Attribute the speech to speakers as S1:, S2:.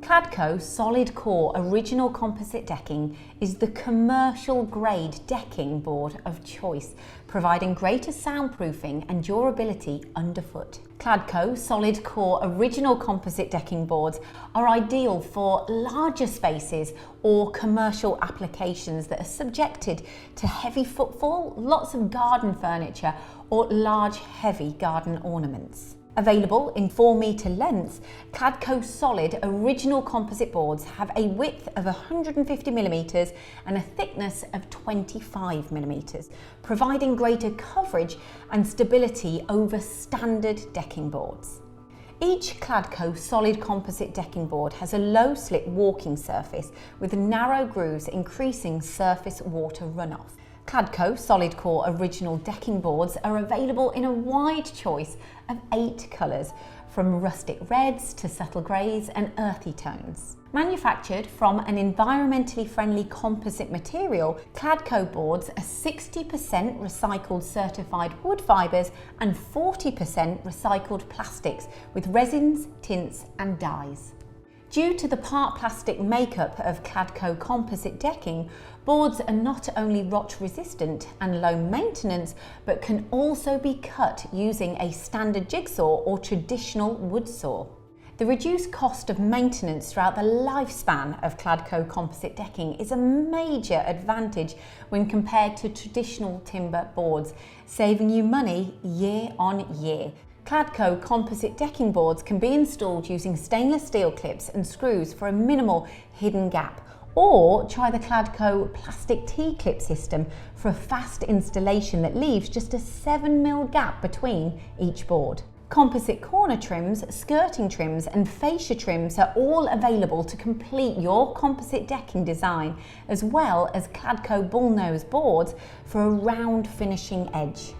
S1: Cladco Solid Core Original Composite Decking is the commercial grade decking board of choice, providing greater soundproofing and durability underfoot. Cladco Solid Core Original Composite Decking boards are ideal for larger spaces or commercial applications that are subjected to heavy footfall, lots of garden furniture or large heavy garden ornaments. Available in 4-metre lengths, Cladco Solid Original Composite boards have a width of 150mm and a thickness of 25mm, providing greater coverage and stability over standard decking boards. Each Cladco Solid Composite Decking board has a low-slip walking surface with narrow grooves increasing surface water runoff. Cladco Solid Core Original Decking boards are available in a wide choice of 8 colours, from rustic reds to subtle greys and earthy tones. Manufactured from an environmentally friendly composite material, Cladco boards are 60% recycled certified wood fibres and 40% recycled plastics with resins, tints and dyes. Due to the part plastic makeup of Cladco composite decking, boards are not only rot resistant and low maintenance, but can also be cut using a standard jigsaw or traditional wood saw. The reduced cost of maintenance throughout the lifespan of Cladco composite decking is a major advantage when compared to traditional timber boards, saving you money year on year. Cladco composite decking boards can be installed using stainless steel clips and screws for a minimal hidden gap, or try the Cladco plastic T-clip system for a fast installation that leaves just a 7mm gap between each board. Composite corner trims, skirting trims and fascia trims are all available to complete your composite decking design, as well as Cladco bullnose boards for a round finishing edge.